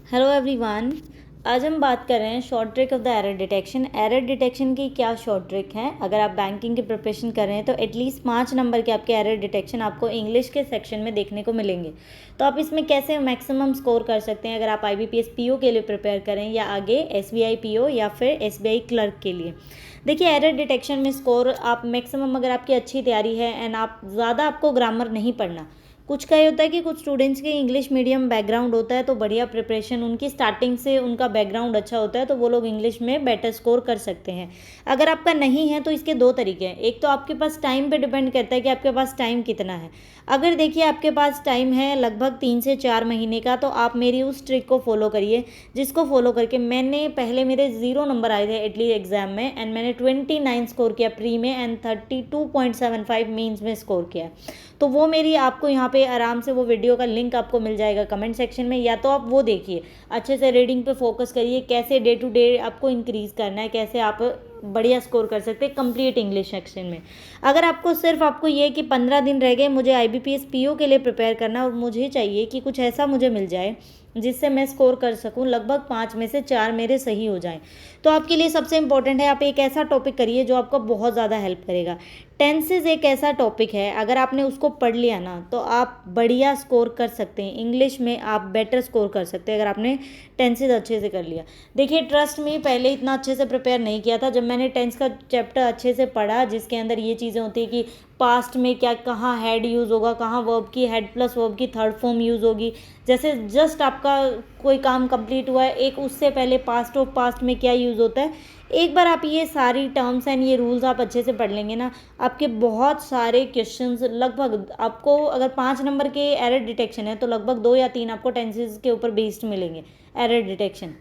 Hello everyone. आज हम बात कर रहे हैं short trick of the error detection. Error detection की क्या शॉर्ट ट्रिक है? अगर आप बैंकिंग की प्रिपरेशन कर रहे हैं तो एटलीस्ट 5 नंबर के आपके एरर डिटेक्शन आपको इंग्लिश के सेक्शन में देखने को मिलेंगे। तो आप इसमें कैसे मैक्सिमम स्कोर कर सकते हैं अगर आप IBPS PO के लिए प्रिपेयर करें या आगे SBI PO या फिर SBI क्लर्क के लिए। देखिए, एरर डिटेक्शन में स्कोर आप मैक्सिमम, अगर आपकी अच्छी तैयारी है एंड आप ज़्यादा आपको ग्रामर नहीं पढ़ना। कुछ का ये होता है कि कुछ स्टूडेंट्स के इंग्लिश मीडियम बैकग्राउंड होता है तो बढ़िया प्रिपरेशन, उनकी स्टार्टिंग से उनका बैकग्राउंड अच्छा होता है तो वो लोग इंग्लिश में बेटर स्कोर कर सकते हैं। अगर आपका नहीं है तो इसके दो तरीके हैं। एक तो आपके पास टाइम पे डिपेंड करता है कि आपके पास टाइम कितना है। अगर देखिए आपके पास टाइम है लगभग 3 से 4 महीने का, तो आप मेरी उस ट्रिक को फॉलो करिए जिसको फॉलो करके मैंने पहले मेरे 0 नंबर आए थे एटली एग्जाम में एंड मैंने 29 स्कोर किया प्री में एंड 32.75 मीन्स में स्कोर किया। तो वो मेरी आपको यहाँ पे आराम से वो वीडियो का लिंक आपको मिल जाएगा कमेंट सेक्शन में, या तो आप वो देखिए, अच्छे से रीडिंग पे फोकस करिए, कैसे डे टू डे आपको इंक्रीज़ करना है, कैसे आप बढ़िया स्कोर कर सकते हैं कंप्लीट इंग्लिश सेक्शन में। अगर आपको सिर्फ आपको ये कि 15 दिन रह गए मुझे IBPS PO के लिए प्रिपेयर करना और मुझे चाहिए कि कुछ ऐसा मुझे मिल जाए जिससे मैं स्कोर कर सकूं, लगभग 5 में से 4 मेरे सही हो जाएं, तो आपके लिए सबसे इंपॉर्टेंट है आप एक ऐसा टॉपिक करिए जो आपको बहुत ज़्यादा हेल्प करेगा। टेंसेज एक ऐसा टॉपिक है, अगर आपने उसको पढ़ लिया ना तो आप बढ़िया स्कोर कर सकते हैं इंग्लिश में, आप बेटर स्कोर कर सकते हैं अगर आपने टेंसेज अच्छे से कर लिया। देखिए, ट्रस्ट में पहले इतना अच्छे से प्रिपेयर नहीं किया था। जब मैंने टेंस का चैप्टर अच्छे से पढ़ा जिसके अंदर ये चीज़ें होती है कि पास्ट में क्या, कहाँ हेड यूज़ होगा, कहाँ वर्ब की हेड प्लस वर्ब की थर्ड फॉर्म यूज़ होगी, जैसे जस्ट आपका कोई काम कंप्लीट हुआ है एक उससे पहले पास्ट ऑफ पास्ट में क्या यूज़ होता है, एक बार आप ये सारी टर्म्स एंड ये रूल्स आप अच्छे से पढ़ लेंगे ना, आपके बहुत सारे क्वेश्चंस लगभग आपको, अगर 5 नंबर के एरर डिटेक्शन है तो लगभग 2 या 3 आपको टेंसेस के ऊपर बेस्ड मिलेंगे एरर डिटेक्शन,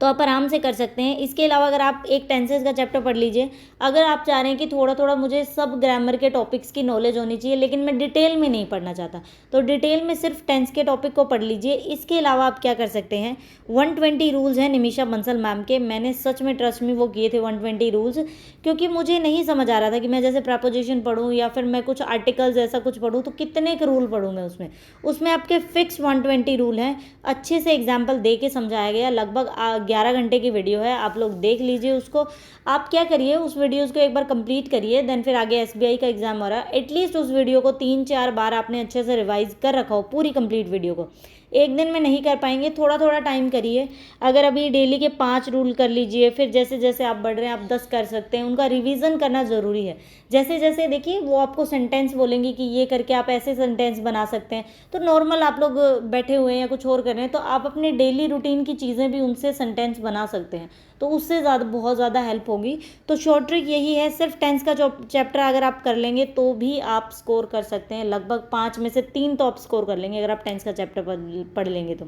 तो आप आराम से कर सकते हैं। इसके अलावा अगर आप एक टेंसेस का चैप्टर पढ़ लीजिए, अगर आप चाह रहे हैं कि थोड़ा थोड़ा मुझे सब ग्रामर के टॉपिक्स की नॉलेज होनी चाहिए लेकिन मैं डिटेल में नहीं पढ़ना चाहता, तो डिटेल में सिर्फ टेंस के टॉपिक को पढ़ लीजिए। इसके अलावा आप क्या कर सकते हैं, 120 रूल्स हैं निमिषा बंसल मैम के, मैंने सच में ट्रस्ट में वो किए थे 120 रूल्स, क्योंकि मुझे नहीं समझ आ रहा था कि मैं जैसे प्रपोजिशन पढ़ूँ या फिर मैं कुछ आर्टिकल्स ऐसा कुछ पढ़ूँ तो कितने के रूल पढ़ूँ मैं उसमें। उसमें आपके फिक्स 120 रूल हैं, अच्छे से एग्जाम्पल दे के समझाया गया, लगभग 11 घंटे की वीडियो है, आप लोग देख लीजिए उसको। आप क्या करिए, उस वीडियोज़ को एक बार कंप्लीट करिए, देन फिर आगे SBI का एग्जाम हो रहा है, एटलीस्ट उस वीडियो को 3-4 बार आपने अच्छे से रिवाइज कर रखा हो पूरी कंप्लीट वीडियो को। एक दिन में नहीं कर पाएंगे, थोड़ा थोड़ा टाइम करिए। अगर अभी डेली के 5 रूल कर लीजिए, फिर जैसे जैसे आप बढ़ रहे हैं आप 10 कर सकते हैं, उनका रिवीजन करना ज़रूरी है। जैसे जैसे देखिए वो आपको सेंटेंस बोलेंगे कि ये करके आप ऐसे सेंटेंस बना सकते हैं, तो नॉर्मल आप लोग बैठे हुए हैं या कुछ और कर रहे हैं तो आप अपने डेली रूटीन की चीज़ें भी उनसे सेंटेंस बना सकते हैं, तो उससे ज़्यादा बहुत ज़्यादा हेल्प होगी। तो शॉर्ट ट्रिक यही है, सिर्फ टेंस का जो चैप्टर अगर आप कर लेंगे तो भी आप स्कोर कर सकते हैं, लगभग 5 में से 3 तो आप स्कोर कर लेंगे अगर आप टेंस का चैप्टर पढ़ लेंगे तो।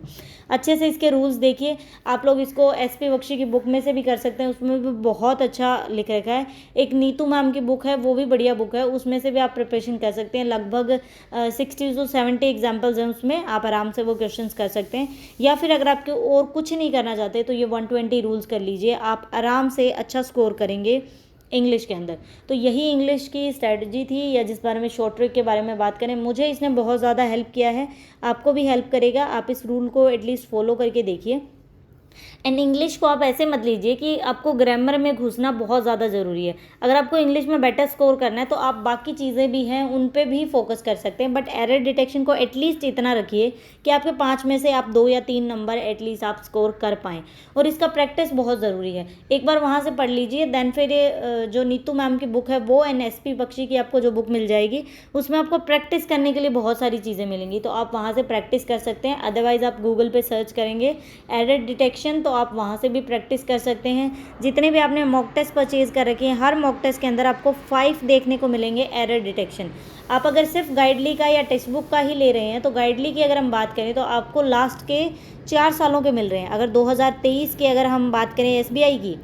अच्छे से इसके रूल्स देखिए, आप लोग इसको SP बख्शी की बुक में से भी कर सकते हैं, उसमें भी बहुत अच्छा लिख रखा है। एक नीतू मैम की बुक है, वो भी बढ़िया बुक है, उसमें से भी आप प्रिपरेशन कर सकते हैं, लगभग 60 to 70 एग्जाम्पल्स हैं उसमें, आप आराम से वो क्वेश्चन कर सकते हैं। या फिर अगर आपके और कुछ नहीं करना चाहते तो ये 120 रूल्स कर लीजिए, आप आराम से अच्छा स्कोर करेंगे इंग्लिश के अंदर। तो यही इंग्लिश की स्ट्रैटेजी थी, या जिस बारे में शॉर्ट ट्रिक के बारे में बात करें, मुझे इसने बहुत ज़्यादा हेल्प किया है, आपको भी हेल्प करेगा। आप इस रूल को एटलीस्ट फॉलो करके देखिए। एंड इंग्लिश को आप ऐसे मत लीजिए कि आपको ग्रामर में घुसना बहुत ज़्यादा ज़रूरी है। अगर आपको इंग्लिश में बेटर स्कोर करना है तो आप बाकी चीज़ें भी हैं उन पे भी फोकस कर सकते हैं, बट एरर डिटेक्शन को एटलीस्ट इतना रखिए कि आपके 5 में से आप 2 या 3 नंबर एटलीस्ट आप स्कोर कर पाएँ, और इसका प्रैक्टिस बहुत ज़रूरी है। एक बार वहाँ से पढ़ लीजिए, देन फिर जो नीतू मैम की बुक है वो SP बख्शी की आपको जो बुक मिल जाएगी उसमें आपको प्रैक्टिस करने के लिए बहुत सारी चीज़ें मिलेंगी, तो आप वहाँ से प्रैक्टिस कर सकते हैं। अदरवाइज़ आप गूगल पे सर्च करेंगे एरर डिटेक्शन तो आप वहाँ से भी प्रैक्टिस कर सकते हैं। जितने भी आपने मॉक टेस्ट परचेज़ कर रखे हैं, हर मॉक टेस्ट के अंदर आपको 5 देखने को मिलेंगे एरर डिटेक्शन। आप अगर सिर्फ गाइडली का या टेक्स्ट बुक का ही ले रहे हैं तो गाइडली की अगर हम बात करें तो आपको लास्ट के 4 सालों के मिल रहे हैं। अगर 2023 की अगर हम बात करें SBI की,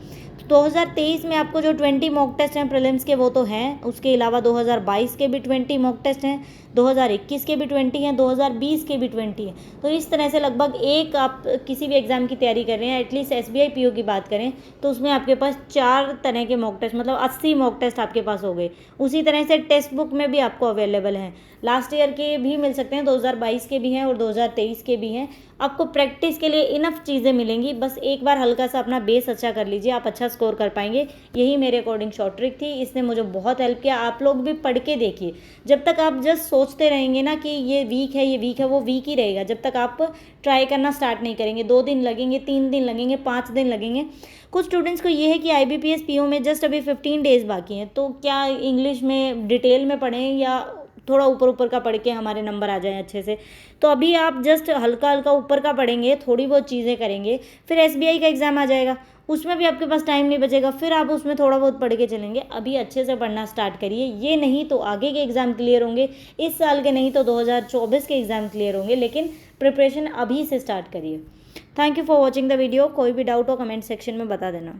2023 में आपको जो 20 मॉक टेस्ट हैं प्रीलिम्स के वो तो हैं, उसके अलावा 2022 के भी 20 मॉक टेस्ट हैं, 2021 के भी 20 हैं, 2020 के भी 20 हैं। तो इस तरह से लगभग एक आप किसी भी एग्ज़ाम की तैयारी कर रहे हैं, एटलीस्ट SBI PO की बात करें तो उसमें आपके पास 4 तरह के मॉक टेस्ट, मतलब 80 मॉक टेस्ट आपके पास हो गए। उसी तरह से टेक्स्ट बुक में भी आपको अवेलेबल हैं, लास्ट ईयर के भी मिल सकते हैं, 2022 के भी हैं और 2023 के भी हैं। आपको प्रैक्टिस के लिए इनफ चीज़ें मिलेंगी, बस एक बार हल्का सा अपना बेस अच्छा कर लीजिए, आप अच्छा स्कोर कर पाएंगे। यही मेरे अकॉर्डिंग शॉर्ट ट्रिक थी, इसने मुझे बहुत हेल्प किया। आप लोग भी पढ़ के देखिए, जब तक आप जस्ट सोचते रहेंगे ना कि ये वीक है ये वीक है, वो वीक ही रहेगा जब तक आप ट्राई करना स्टार्ट नहीं करेंगे। 2 दिन लगेंगे, 3 दिन लगेंगे, 5 दिन लगेंगे। कुछ स्टूडेंट्स को ये है कि IBPS PO में जस्ट अभी 15 डेज़ बाकी हैं, तो क्या इंग्लिश में डिटेल में पढ़ें या थोड़ा ऊपर ऊपर का पढ़ के हमारे नंबर आ जाएं अच्छे से। तो अभी आप जस्ट हल्का हल्का ऊपर का पढ़ेंगे, थोड़ी बहुत चीज़ें करेंगे, फिर SBI का एग्ज़ाम आ जाएगा, उसमें भी आपके पास टाइम नहीं बचेगा, फिर आप उसमें थोड़ा बहुत पढ़ के चलेंगे। अभी अच्छे से पढ़ना स्टार्ट करिए, ये नहीं तो आगे के एग्ज़ाम क्लियर होंगे, इस साल के नहीं तो 2024 के एग्ज़ाम क्लियर होंगे, लेकिन प्रिपरेशन अभी से स्टार्ट करिए। Thank you for watching the video. कोई भी डाउट हो कमेंट सेक्शन में बता देना।